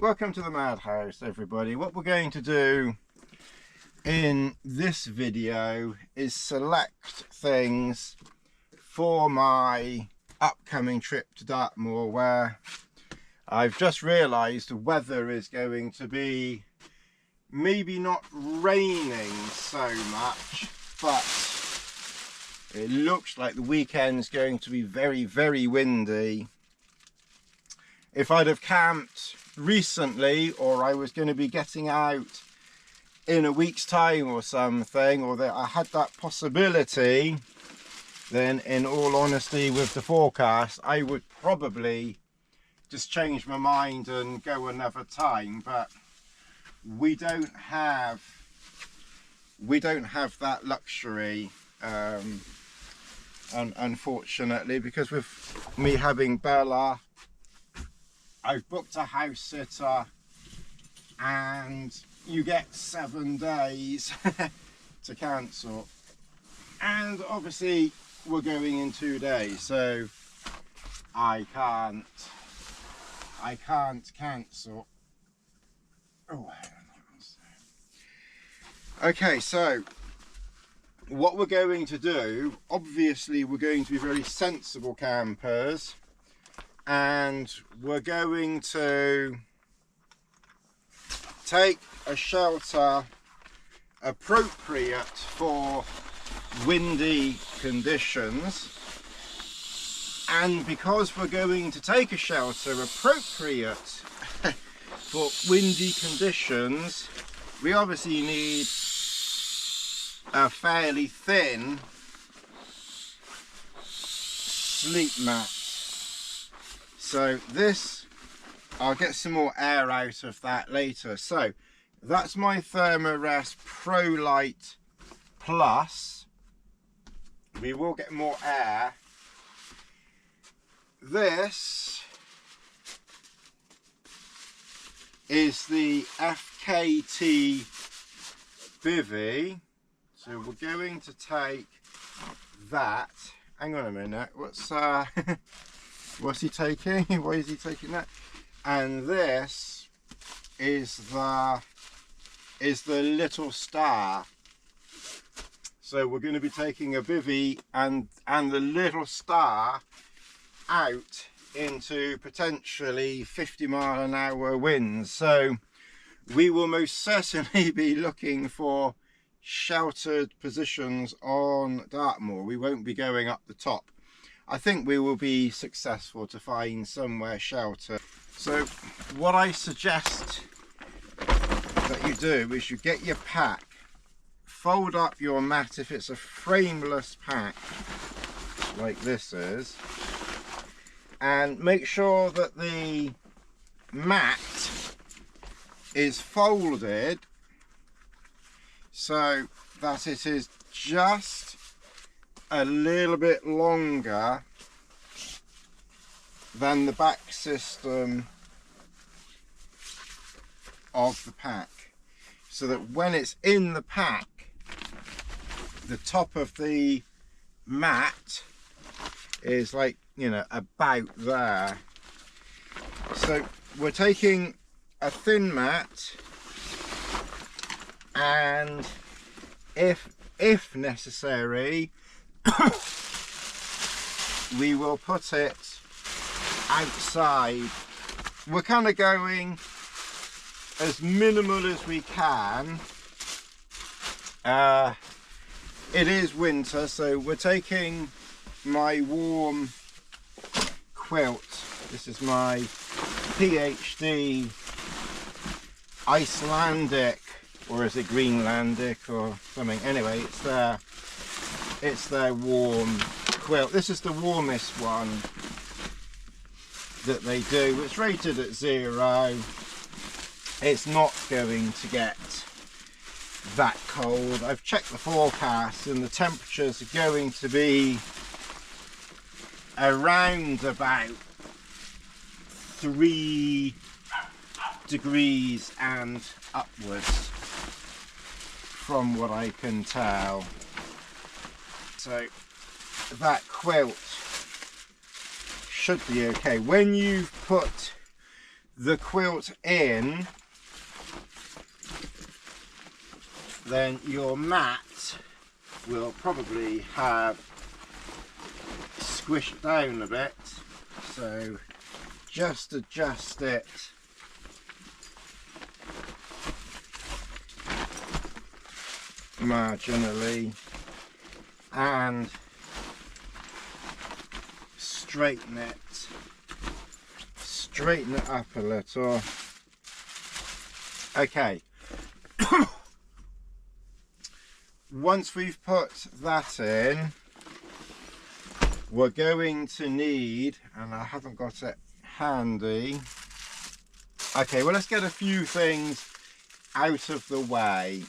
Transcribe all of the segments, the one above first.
Welcome to the madhouse, everybody. What we're going to do in this video is select things for my upcoming trip to Dartmoor, where I've just realised the weather is going to be maybe not raining so much, but it looks like the weekend's going to be very, very windy. If I'd have camped recently, or I was going to be getting out in a week's time or something, or that I had that possibility, then in all honesty with the forecast, I would probably just change my mind and go another time. But we don't have that luxury, unfortunately, because with me having Bella, I've booked a house sitter and you get 7 days to cancel, and obviously we're going in 2 days, so I can't cancel. Okay, so what we're going to do, obviously we're going to be very sensible campers, and we're going to take a shelter appropriate for windy conditions. And because we're going to take a shelter appropriate for windy conditions, we obviously need a fairly thin sleep mat. So this, I'll get some more air out of that later. So that's my Thermarest Pro Light Plus. We will get more air. This is the FKT Bivy. So we're going to take that. Hang on a minute. What's he taking? Why is he taking that? And this is the little star. So we're going to be taking a bivvy and the little star out into potentially 50-mile-an-hour winds. So we will most certainly be looking for sheltered positions on Dartmoor. We won't be going up the top. I think we will be successful to find somewhere sheltered. So what I suggest that you do is you get your pack, fold up your mat if it's a frameless pack like this is, and make sure that the mat is folded so that it is just a little bit longer than the back system of the pack, so that when it's in the pack, the top of the mat is like, you know, about there. So we're taking a thin mat, and if necessary, we will put it outside. We're kind of going as minimal as we can. It is winter, so we're taking my warm quilt. This is my PhD Icelandic, or is it Greenlandic or something? Anyway, it's their warm quilt. This is the warmest one that they do. It's rated at 0. It's not going to get that cold. I've checked the forecast and the temperatures are going to be around about 3 degrees and upwards from what I can tell. So that quilt should be okay. When you've put the quilt in, then your mat will probably have squished down a bit, so just adjust it marginally and straighten it up a little. Okay. Once we've put that in, we're going to need, and I haven't got it handy. Okay, well, let's get a few things out of the way.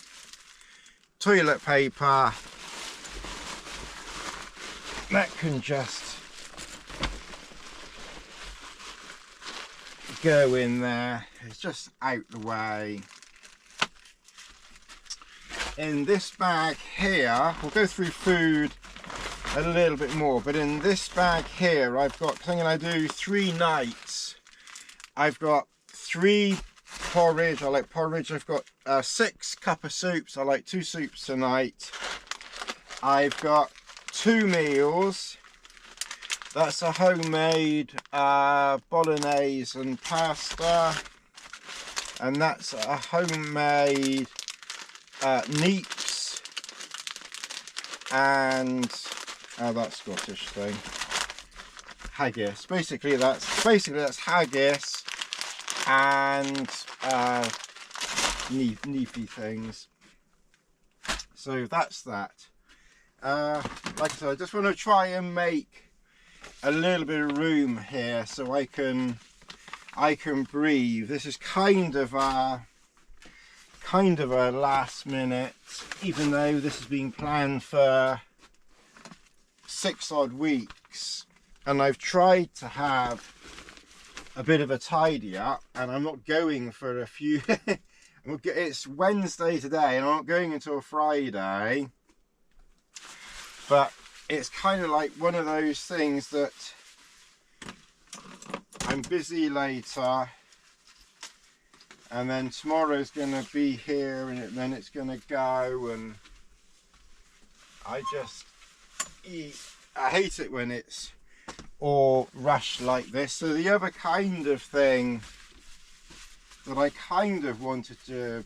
Toilet paper, that can just go in there. It's just out the way. In this bag here, we'll go through food a little bit more, but in this bag here I've got, because I'm going to do 3 nights, I've got 3 porridge. I like porridge. I've got 6 cup of soups. I like 2 soups a night. I've got 2 meals. That's a homemade bolognese and pasta, and that's a homemade neeps and that Scottish thing, haggis. Basically that's haggis and neepy things. So that's that. Like I said, I just want to try and make a little bit of room here so I can breathe. This is kind of a last minute, even though this has been planned for 6 odd weeks, and I've tried to have a bit of a tidy up, and I'm not going for a few it's Wednesday today and I'm not going until Friday, but it's kind of like one of those things that I'm busy later, and then tomorrow's gonna be here, and then it's gonna go, and I hate it when it's all rushed like this. So the other kind of thing that I kind of wanted to,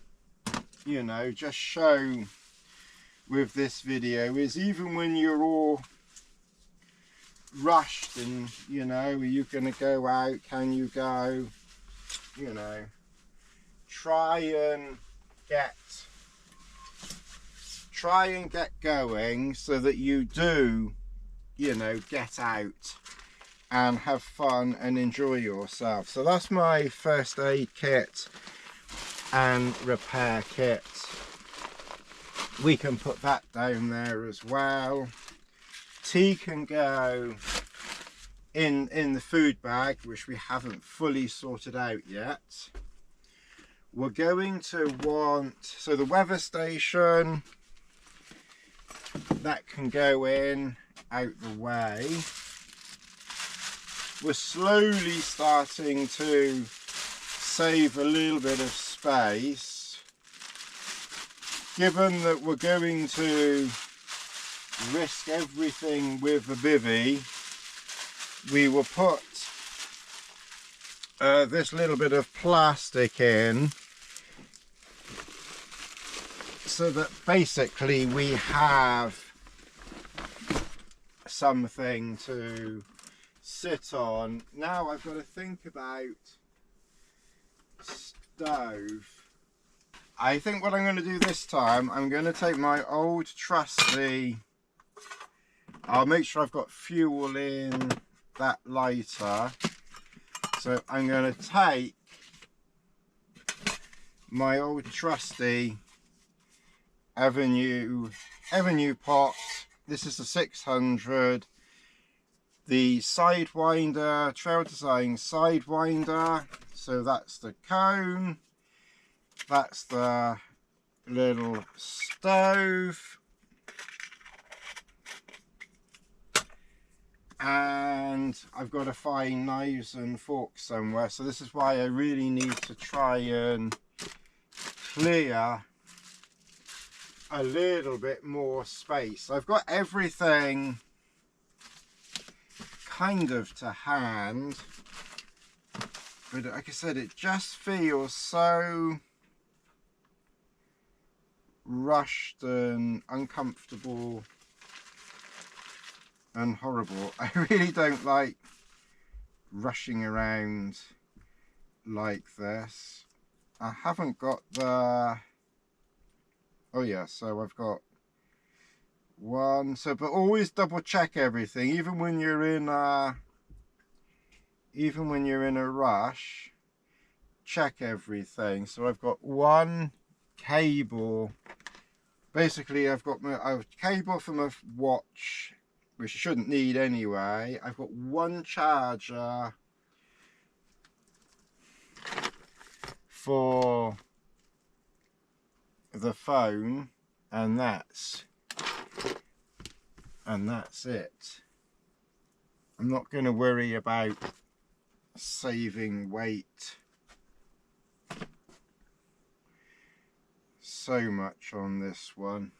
you know, just show with this video is, even when you're all rushed and, you know, are you gonna go out, can you go, you know, try and get going so that you do, you know, get out and have fun and enjoy yourself. So that's my first aid kit and repair kit. We can put that down there as well. Tea can go in the food bag, which we haven't fully sorted out yet. We're going to want, so the weather station, that can go in out the way. We're slowly starting to save a little bit of space, given that we're going to risk everything with the bivvy. We will put this little bit of plastic in, so that basically we have something to sit on. Now I've got to think about stove. I think what I'm going to do this time, I'm going to take my old trusty, I'll make sure I've got fuel in that lighter. So I'm going to take my old trusty Avenue pot. This is the 600, the Sidewinder, Trail Design Sidewinder. So that's the cone, that's the little stove, and I've got to find knives and forks somewhere, so this is why I really need to try and clear a little bit more space. I've got everything kind of to hand, but like I said, it just feels so rushed and uncomfortable and horrible. I really don't like rushing around like this. I haven't got the, oh yeah, so I've got one, so but always double check everything, even when you're in a rush, check everything. So I've got one cable, basically I've got a cable from a watch, which I shouldn't need anyway. I've got one charger for the phone, and that's it. I'm not going to worry about saving weight so much on this one,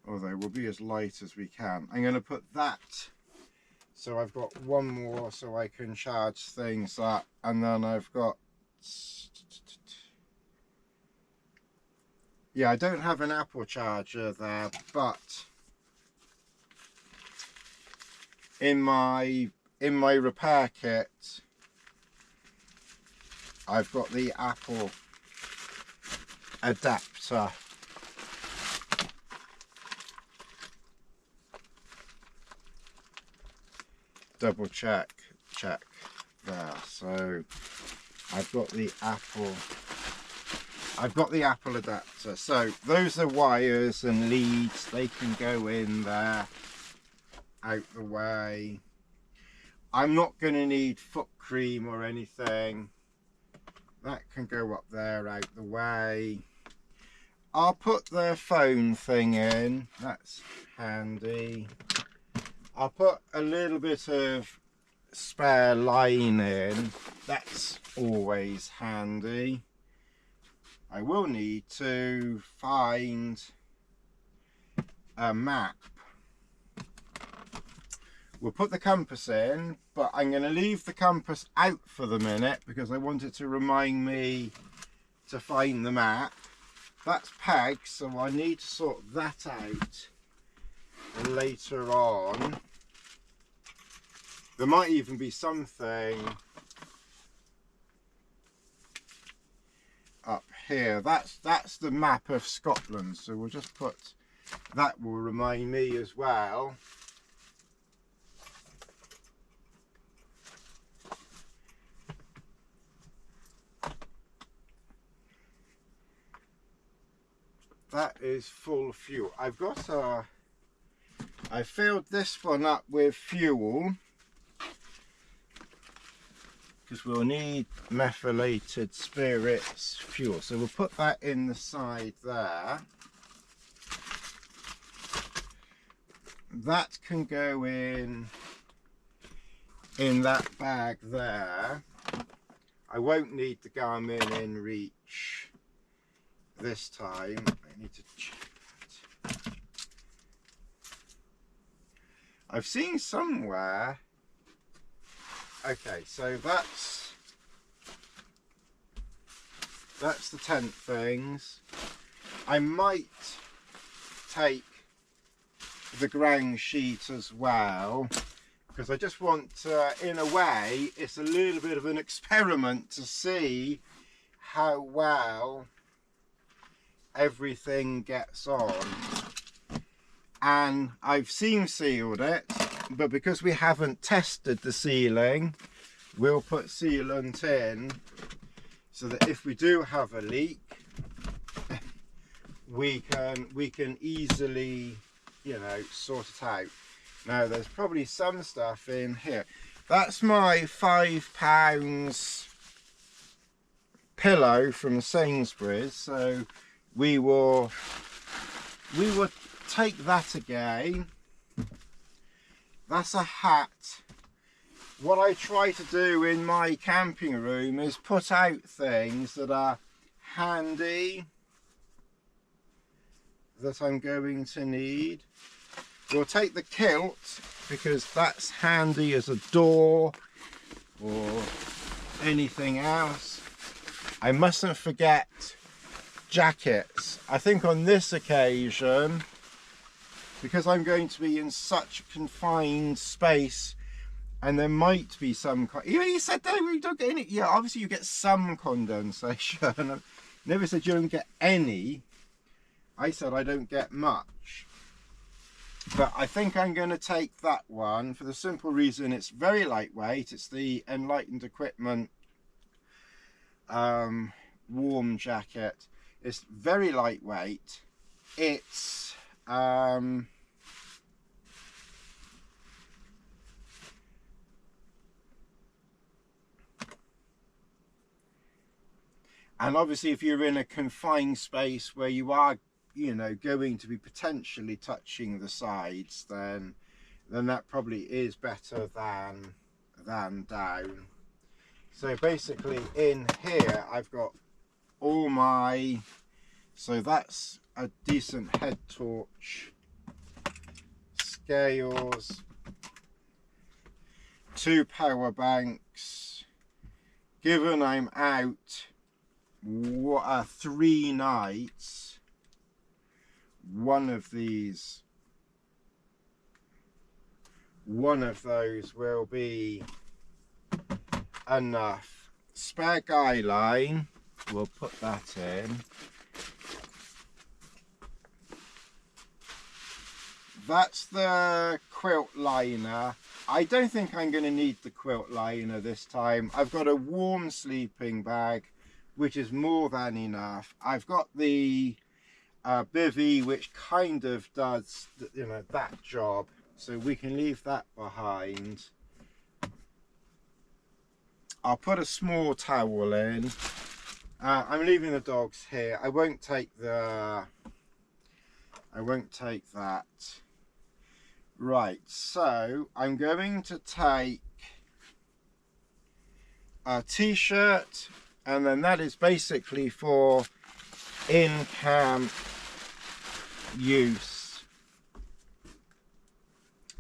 although we'll be as light as we can. I'm going to put that, so I've got one more so I can charge things up, and then I've got, yeah, I don't have an Apple charger there, but in my repair kit I've got the Apple adapter. Double check there. So I've got the Apple adapter. So those are wires and leads, they can go in there, out the way. I'm not going to need foot cream or anything. That can go up there, out the way. I'll put the phone thing in, that's handy. I'll put a little bit of spare line in, that's always handy. I will need to find a map. We'll put the compass in, but I'm going to leave the compass out for the minute because I want it to remind me to find the map. That's pegged, so I need to sort that out later on. There might even be something up here. That's the map of Scotland, so we'll just put that, will remind me as well. That is full fuel. I filled this one up with fuel because we'll need methylated spirits fuel. So we'll put that in the side there. That can go in that bag there. I won't need the Garmin InReach this time. I need to check that. I've seen somewhere, okay, so that's the tent things. I might take the ground sheet as well, because I just want to, in a way, it's a little bit of an experiment to see how well everything gets on. And I've seam sealed it, but because we haven't tested the sealing, we'll put sealant in so that if we do have a leak, we can easily, you know, sort it out. Now there's probably some stuff in here. That's my £5 pillow from Sainsbury's, so we will take that again. that's a hat. What I try to do in my camping room is put out things that are handy, that I'm going to need. We'll take the kilt because that's handy as a door or anything else. I mustn't forget jackets. I think on this occasion, because I'm going to be in such a confined space, and there might be some, you said that we don't get any, yeah, obviously you get some condensation. I never said you don't get any. I said I don't get much. But I think I'm going to take that one for the simple reason it's very lightweight. It's the Enlightened Equipment warm jacket. It's very lightweight. It's and obviously if you're in a confined space where you are, you know, going to be potentially touching the sides, then that probably is better than down. So basically in here I've got all my, so that's a decent head torch, scales, 2 power banks. Given I'm out 3 nights, one of those will be enough. Spare guy line, we'll put that in. That's the quilt liner. I don't think I'm going to need the quilt liner this time. I've got a warm sleeping bag, which is more than enough. I've got the bivvy, which kind of does, you know, that job, so we can leave that behind. I'll put a small towel in. I'm leaving the dogs here. I won't take that. Right, so I'm going to take a t-shirt, and then that is basically for in-camp use.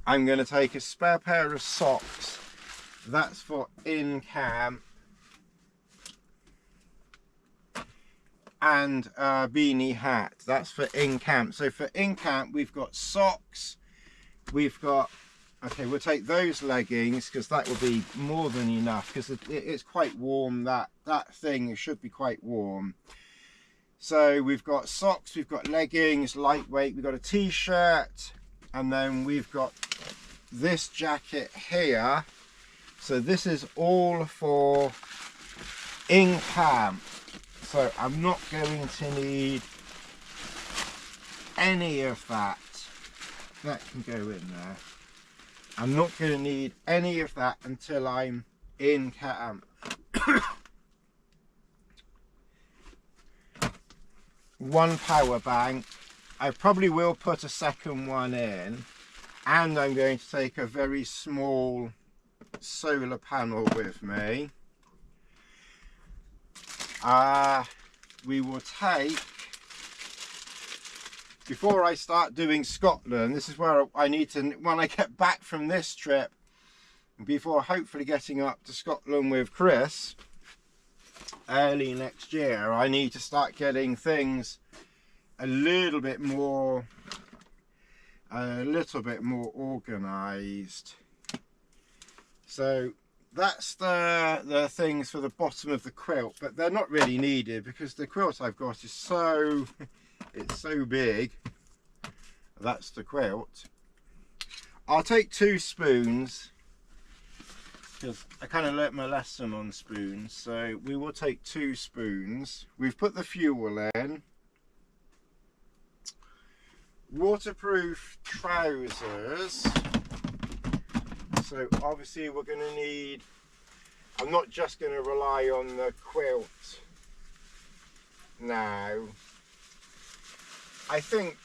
I'm going to take a spare pair of socks. That's for in-camp. And a beanie hat. That's for in-camp. So for in-camp we've got socks. We've got, okay, we'll take those leggings because that will be more than enough, because it's quite warm. That thing should be quite warm. So we've got socks, we've got leggings, lightweight, we've got a t-shirt, and then we've got this jacket here. So this is all for in camp. So I'm not going to need any of that. That can go in there. I'm not going to need any of that until I'm in camp. One power bank. I probably will put a second one in, and I'm going to take a very small solar panel with me. We will take, before I start doing Scotland, this is where I need to, when I get back from this trip, before hopefully getting up to Scotland with Chris early next year, I need to start getting things a little bit more organized. So that's the things for the bottom of the quilt, but they're not really needed because the quilt I've got is so it's so big. That's the quilt. I'll take 2 spoons because I kind of learnt my lesson on spoons, so we will take 2 spoons. We've put the fuel in. Waterproof trousers. So obviously we're going to need, I'm not just going to rely on the quilt now. I think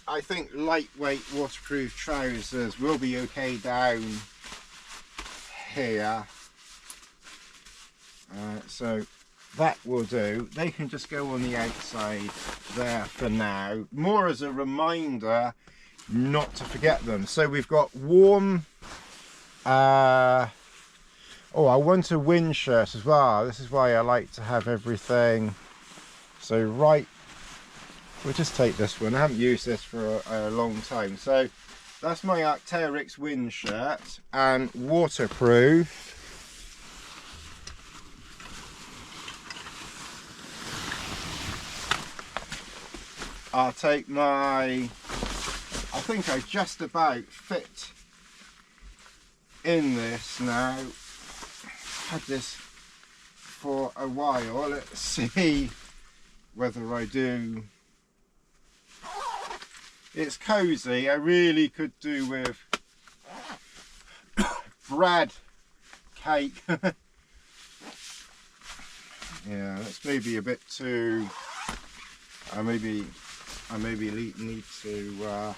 I think lightweight waterproof trousers will be okay down here. So that will do. They can just go on the outside there for now, more as a reminder not to forget them. So we've got warm, oh, I want a wind shirt as well. This is why I like to have everything. So right, we'll just take this one. I haven't used this for a long time. So that's my Arc'teryx wind shirt, and waterproof. I'll take my, I think I just about fit in this now. Had this for a while. Let's see whether I do. It's cozy. I really could do with bread, cake. Yeah, that's maybe a bit too. I maybe need to.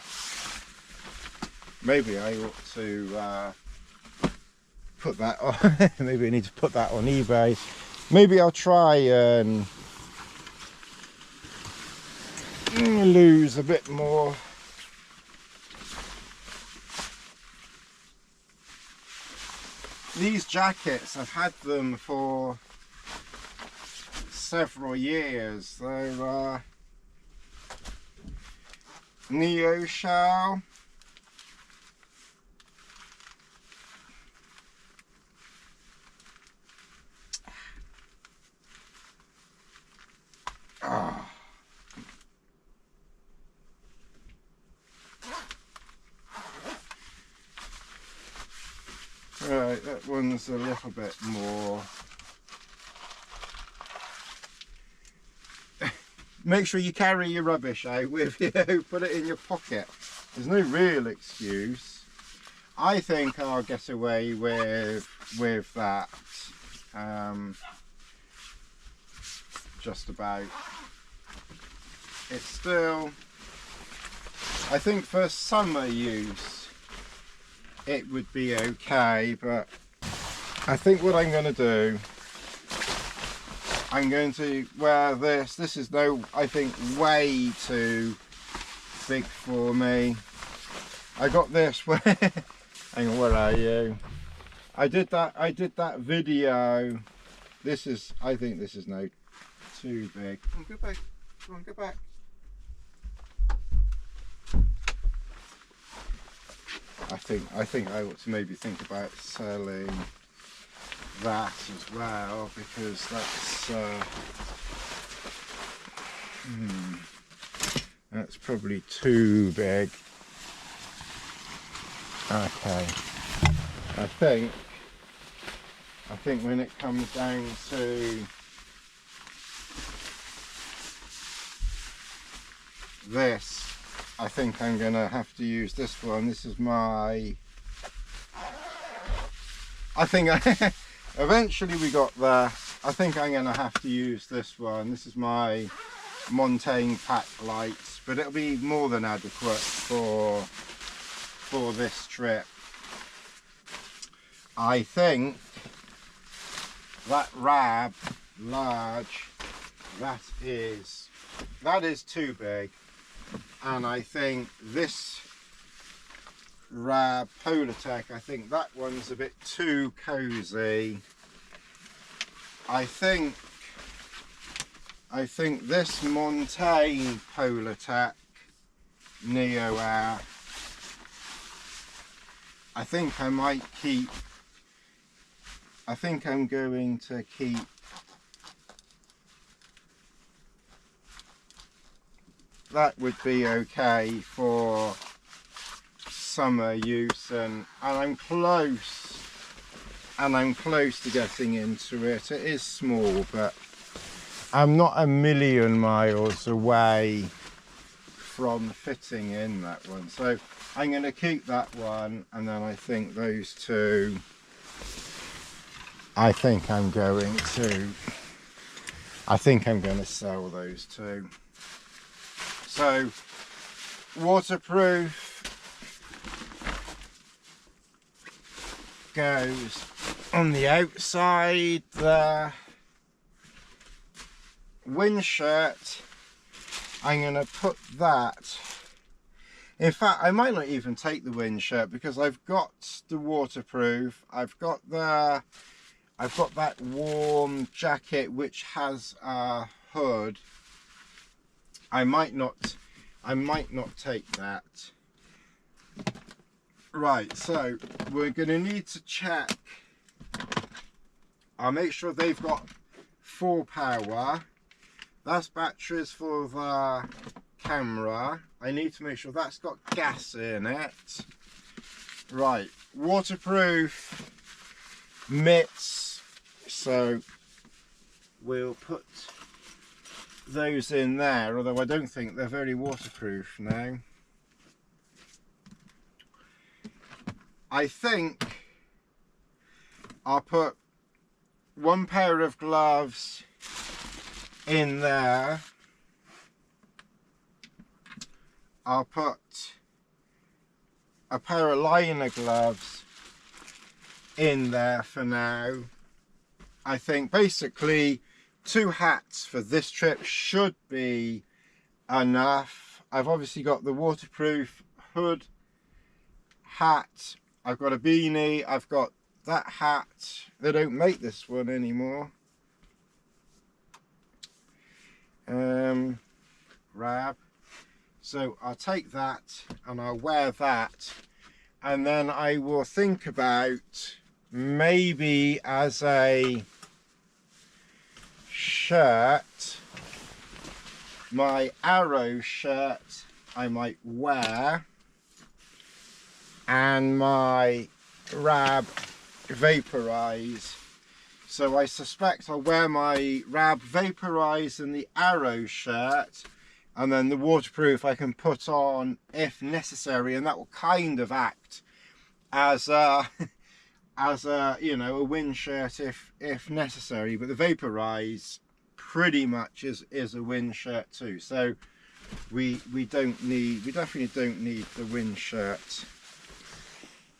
Maybe I ought to put that on. Maybe I need to put that on eBay. Maybe I'll try and lose a bit more. These jackets, I've had them for several years. They're Neo shell. Right, that one's a little bit more. Make sure you carry your rubbish out with you. Put it in your pocket. There's no real excuse. I think I'll get away with that. Just about. It's still, I think for summer use it would be okay, but I think what I'm going to do, I'm going to wear this. This is I think way too big for me. I got this where hang on, where are you? I did that video. This is, I think this is now too big. Come on, go back. Come on, go back. I think I ought to maybe think about selling that as well, because that's probably too big. Okay. I think when it comes down to this, I think I'm going to have to use this one. This is my, I think eventually we got there. I think I'm going to have to use this one. This is my Montaigne pack lights, but it'll be more than adequate for this trip. I think that Rab large, that is too big. And I think this Rab Polartec, I think that one's a bit too cozy. I think this Montaigne Polartec Neo Air, I think I might keep, I think I'm going to keep that. Would be okay for summer use, and I'm close to getting into it. It is small, but I'm not a million miles away from fitting in that one. So I'm going to keep that one, and then I think those two, I think I'm going to sell those two. So waterproof goes on the outside. The wind shirt, I'm going to put that, in fact I might not even take the wind shirt because I've got the waterproof, I've got that warm jacket which has a hood. I might not take that. Right, so we're going to need to check. I'll make sure they've got full power. That's batteries for the camera. I need to make sure that's got gas in it. Right, waterproof mitts. So we'll put those in there, although I don't think they're very waterproof now. I think I'll put one pair of gloves in there. I'll put a pair of liner gloves in there for now. I think basically 2 hats for this trip should be enough. I've obviously got the waterproof hood, hat, I've got a beanie, I've got that hat. They don't make this one anymore. Rab. So I'll take that and I'll wear that, and then I will think about maybe as a shirt, my Arrow shirt I might wear, and my Rab Vaporize. So I suspect I'll wear my Rab Vaporize and the Arrow shirt, and then the waterproof I can put on if necessary, and that will kind of act as a you know, a wind shirt if necessary. But the Vaporize pretty much is a wind shirt too. So we definitely don't need the wind shirt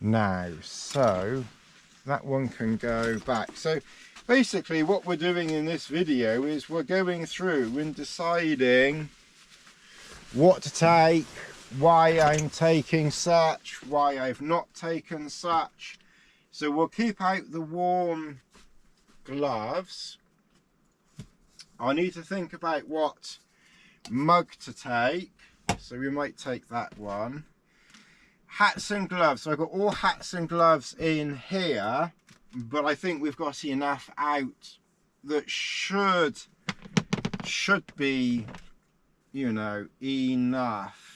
now. So that one can go back. So basically what we're doing in this video is we're going through and deciding what to take, why I'm taking such, why I've not taken such. So we'll keep out the warm gloves. I need to think about what mug to take, so we might take that one. Hats and gloves, so I've got all hats and gloves in here, but I think we've got enough out that should be, you know, enough.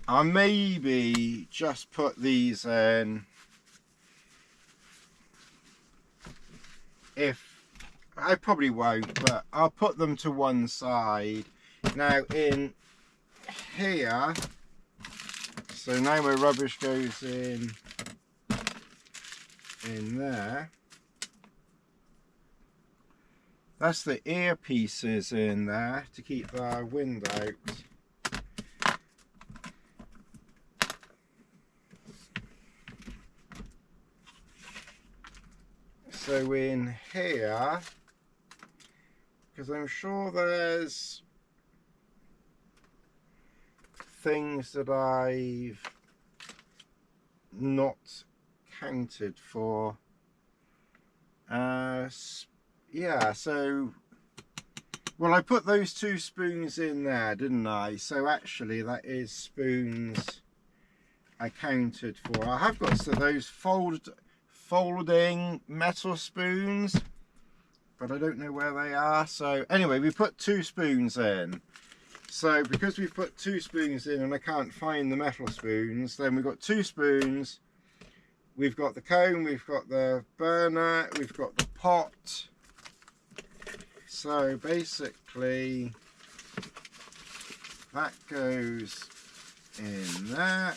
I'll maybe just put these in, if I probably won't, but I'll put them to one side. Now in here, so now my rubbish goes in there. That's the earpieces in there to keep the wind out. So in here, because I'm sure there's things that I've not counted for. Yeah, so, well, I put those 2 spoons in there, didn't I? So actually that is spoons I counted for. I have got those folding metal spoons, but I don't know where they are. So anyway, we put 2 spoons in. So because we've put 2 spoons in and I can't find the metal spoons, then we've got 2 spoons, we've got the cone, we've got the burner, we've got the pot. So basically that goes in there.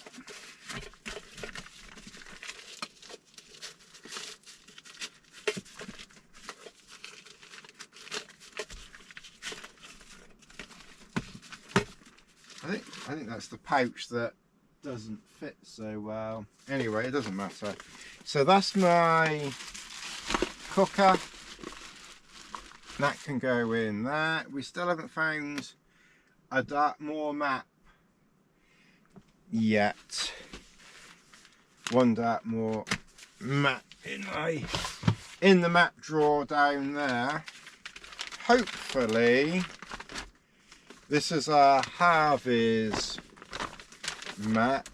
I think that's the pouch that doesn't fit so well. Anyway, it doesn't matter. So that's my cooker. That can go in there. We still haven't found a Dartmoor map yet. One Dartmoor map in the map drawer down there. Hopefully this is our Harvey's map,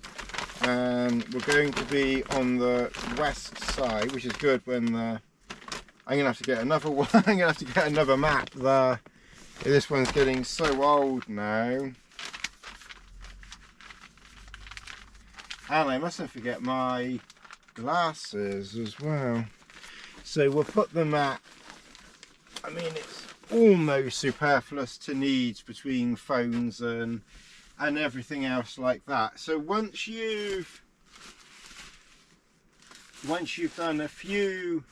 and we're going to be on the west side, which is good. When I'm gonna have to get another one. I'm gonna have to get another map there. This one's getting so old now. And I mustn't forget my glasses as well. So we'll put the map, I mean, it's almost superfluous to needs between phones and everything else like that. So once you've done a few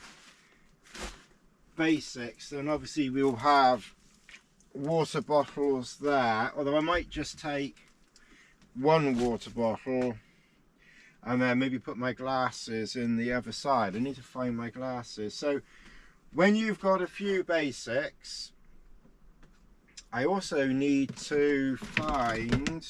basics, then obviously we'll have water bottles there, although I might just take one water bottle and then maybe put my glasses in the other side. I need to find my glasses. So when you've got a few basics, I also need to find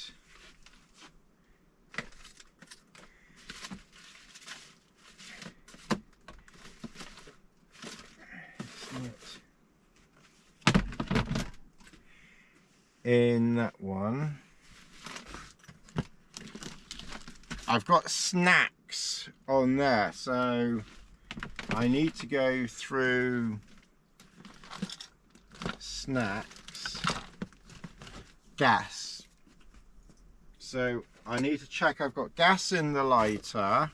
in that one. I've got snacks on there, so I need to go through snacks, gas. So I need to check I've got gas in the lighter.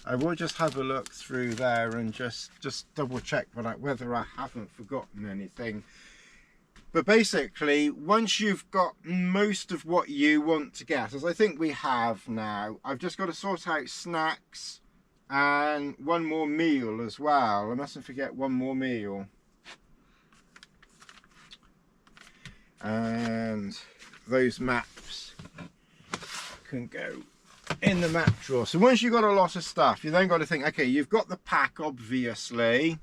I will just have a look through there and just double check whether I haven't forgotten anything. But basically, once you've got most of what you want to get, as I think we have now, I've just got to sort out snacks and one more meal as well. I mustn't forget one more meal. And those maps can go in the map drawer. So once you've got a lot of stuff, you then got to think, okay, you've got the pack, obviously,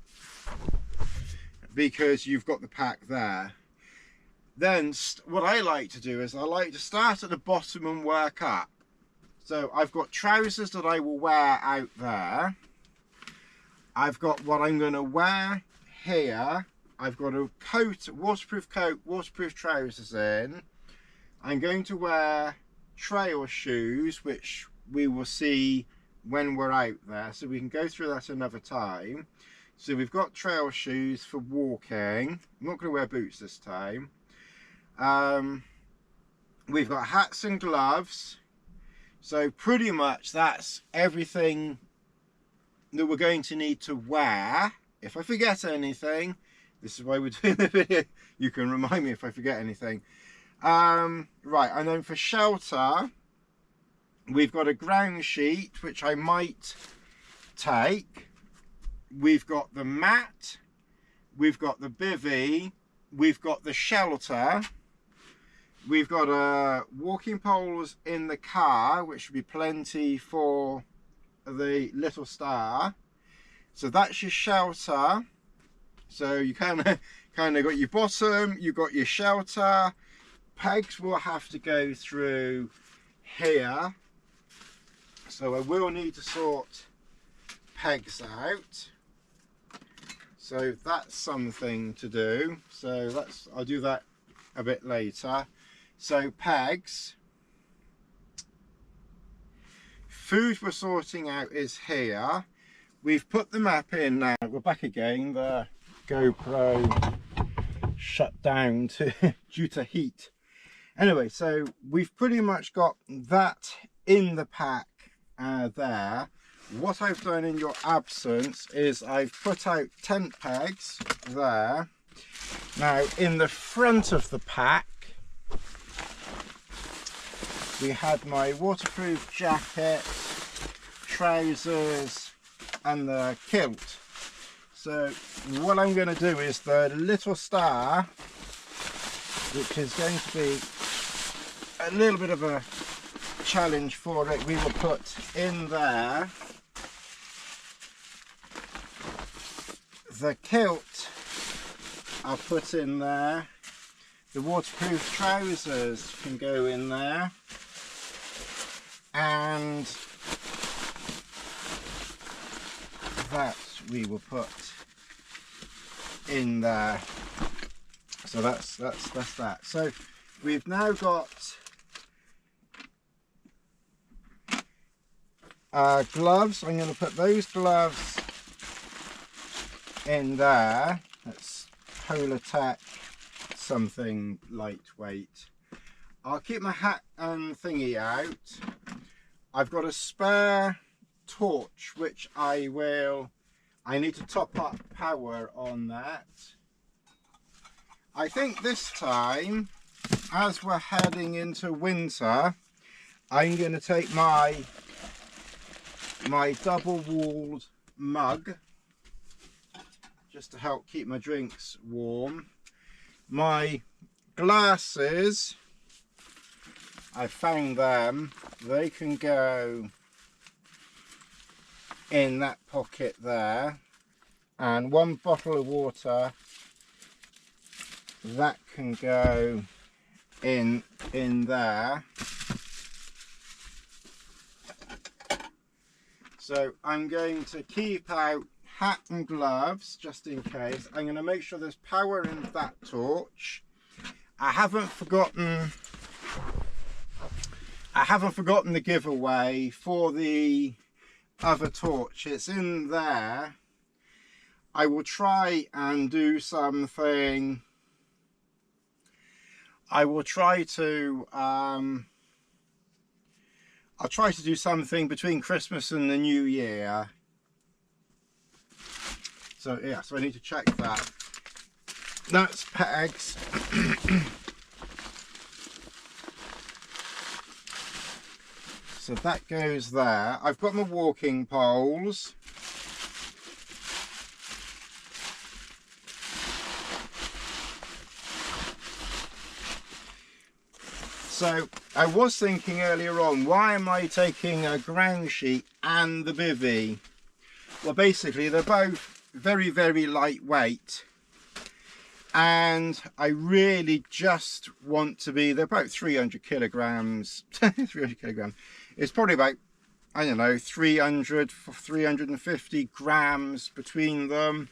because you've got the pack there. Then what I like to do is I like to start at the bottom and work up. So I've got trousers that I will wear out there. I've got what I'm going to wear here. I've got a coat, waterproof trousers in. I'm going to wear trail shoes, which we will see when we're out there, so we can go through that another time. So we've got trail shoes for walking. I'm not going to wear boots this time. We've got hats and gloves. So pretty much that's everything that we're going to need to wear. If I forget anything, this is why we're doing the video. You can remind me if I forget anything. Right, and then for shelter, we've got a ground sheet, which I might take. We've got the mat. We've got the bivvy. We've got the shelter. We've got walking poles in the car, which would be plenty for the little star. So that's your shelter. So you kind of got your bottom, you've got your shelter. Pegs will have to go through here. So I will need to sort pegs out. So that's something to do. So I'll do that a bit later. So pegs. Food we're sorting out is here. We've put the map in now. We're back again. The GoPro shut down due to heat. Anyway, so we've pretty much got that in the pack there. What I've done in your absence is I've put out tent pegs there. Now in the front of the pack, we had my waterproof jacket, trousers and the kilt. So what I'm going to do is the little star which is going to be a little bit of a challenge for it. We will put in there the kilt. I'll put in there. The waterproof trousers can go in there. And that we will put in there. So that's that. So we've now got gloves. I'm going to put those gloves in there. That's Polar Tech, something lightweight. I'll keep my hat and thingy out. I've got a spare torch which I need to top up power on that. I think this time, as we're heading into winter, I'm going to take my double-walled mug just to help keep my drinks warm. My glasses, I found them. They can go in that pocket there, and one bottle of water that can go in there. So I'm going to keep out hat and gloves just in case. I'm going to make sure there's power in that torch. I haven't forgotten the giveaway for the other torch. It's in there. I will try and do something. I'll try to do something between Christmas and the New Year. So yeah, so I need to check that. That's pegs. So that goes there. I've got my walking poles. So I was thinking earlier on, why am I taking a ground sheet and the bivvy? Well, basically they're both very, very lightweight, and I really just want to be, they're about 300 kilograms. 300 kilograms. It's probably about, I don't know, 350 grams between them.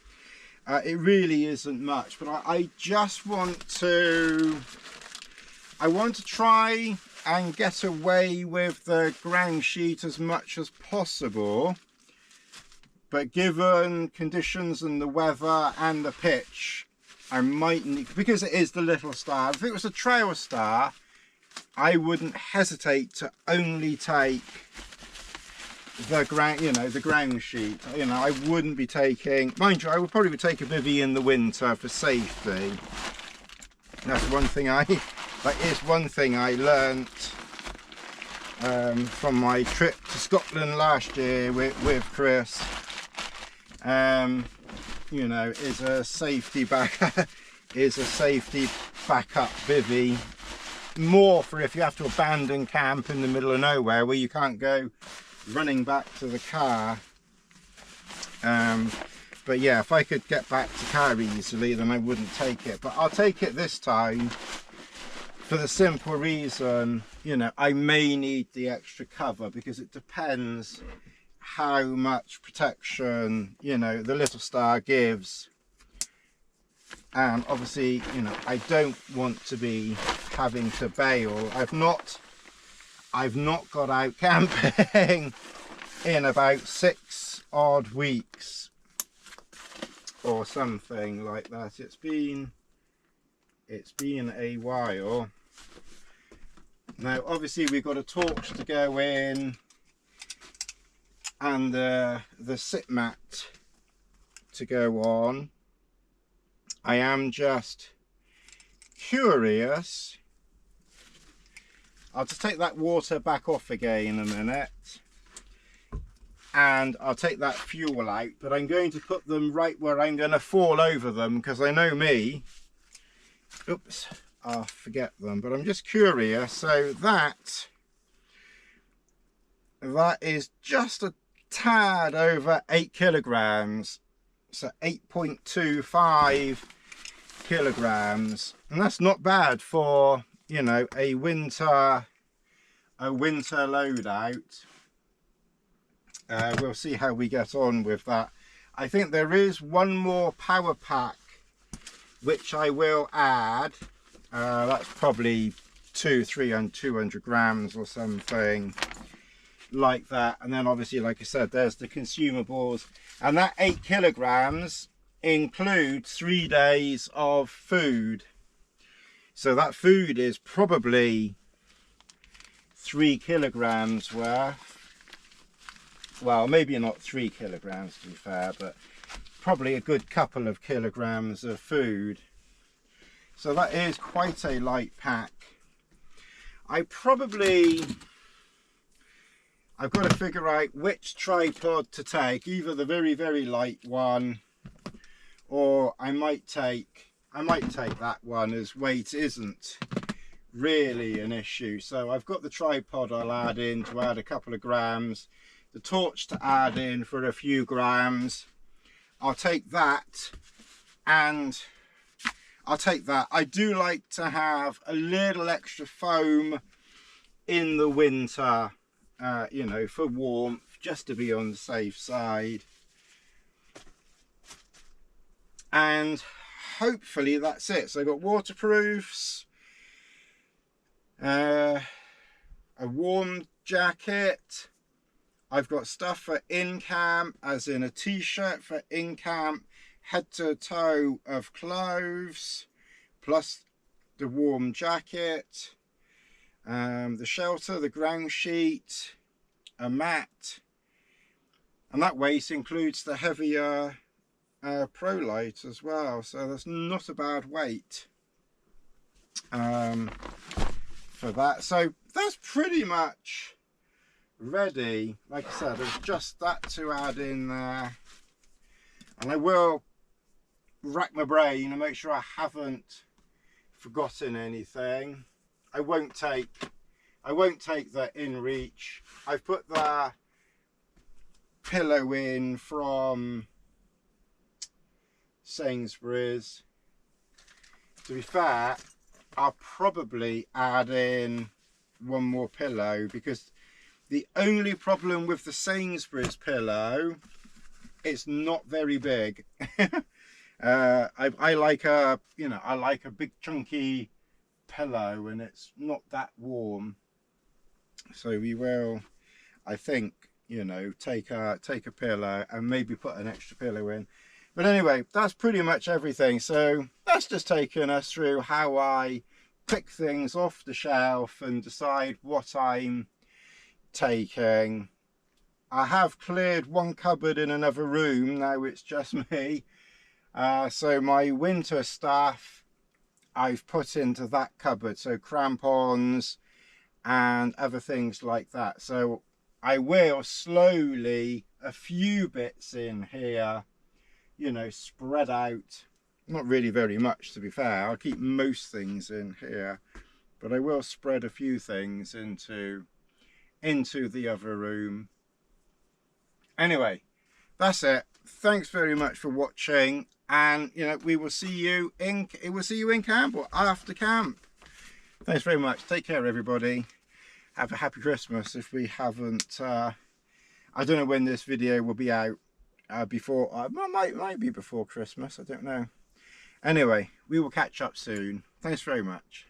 It really isn't much, but I just want to, I want to try and get away with the ground sheet as much as possible. But given conditions and the weather and the pitch, I might need, because it is the little star. If it was a trail star, I wouldn't hesitate to only take the ground, you know, the ground sheet. You know, I wouldn't be taking, mind you, I would probably take a bivvy in the winter for safety. That's one thing that is one thing I learnt from my trip to Scotland last year with Chris. You know, is a safety backup bivvy, more for if you have to abandon camp in the middle of nowhere where you can't go running back to the car. But yeah, if I could get back to car easily, then I wouldn't take it, but I'll take it this time for the simple reason, you know, I may need the extra cover, because it depends how much protection, you know, the little star gives. And obviously, you know, I don't want to be having to bail. I've not got out camping in about 6 odd weeks or something like that. It's been a while. Now obviously we've got a torch to go in, and the sit mat to go on. I am just curious. I'll just take that water back off again in a minute, and I'll take that fuel out, but I'm going to put them right where I'm going to fall over them, because I know me. Oops. I'll forget them, but I'm just curious. So that is just a tad over 8 kilograms, so 8.25 kilograms, and that's not bad for, you know, a winter loadout. We'll see how we get on with that. I think there is one more power pack which I will add. That's probably 200-300 grams or something like that. And then obviously, like I said, there's the consumables, and that 8 kilograms includes 3 days of food. So that food is probably 3 kilograms worth. Well, maybe not 3 kilograms to be fair, but probably a good couple of kilograms of food. So that is quite a light pack. I've got to figure out which tripod to take, either the very, very light one, or I might take that one, as weight isn't really an issue. So I've got the tripod I'll add in to add a couple of grams, the torch to add in for a few grams. I'll take that, and I'll take that. I do like to have a little extra foam in the winter, you know, for warmth, just to be on the safe side. And hopefully that's it. So I've got waterproofs, a warm jacket. I've got stuff for in camp, as in a t-shirt for in camp, head to toe of clothes, plus the warm jacket, the shelter, the ground sheet, a mat, and that weight includes the heavier Pro Light as well. So that's not a bad weight for that. So that's pretty much ready. Like I said, there's just that to add in there, and I will rack my brain and make sure I haven't forgotten anything. I won't take the in reach. I've put the pillow in from Sainsbury's. To be fair, I'll probably add in one more pillow, because the only problem with the Sainsbury's pillow, it's not very big. I like a, you know, I like a big chunky pillow, and it's not that warm. So we will, I think, you know, take a pillow and maybe put an extra pillow in. But anyway, that's pretty much everything. So that's just taken us through how I pick things off the shelf and decide what I'm taking. I have cleared one cupboard in another room. Now it's just me. So my winter stuff I've put into that cupboard. So crampons and other things like that. So I will slowly, a few bits in here, you know, spread out. Not really very much, to be fair. I'll keep most things in here, but I will spread a few things into the other room. Anyway, that's it. Thanks very much for watching, and you know, we will see you in camp or after camp. Thanks very much. Take care, everybody. Have a happy Christmas if we haven't. I don't know when this video will be out. Before, might be before Christmas. I don't know. Anyway, we will catch up soon. Thanks very much.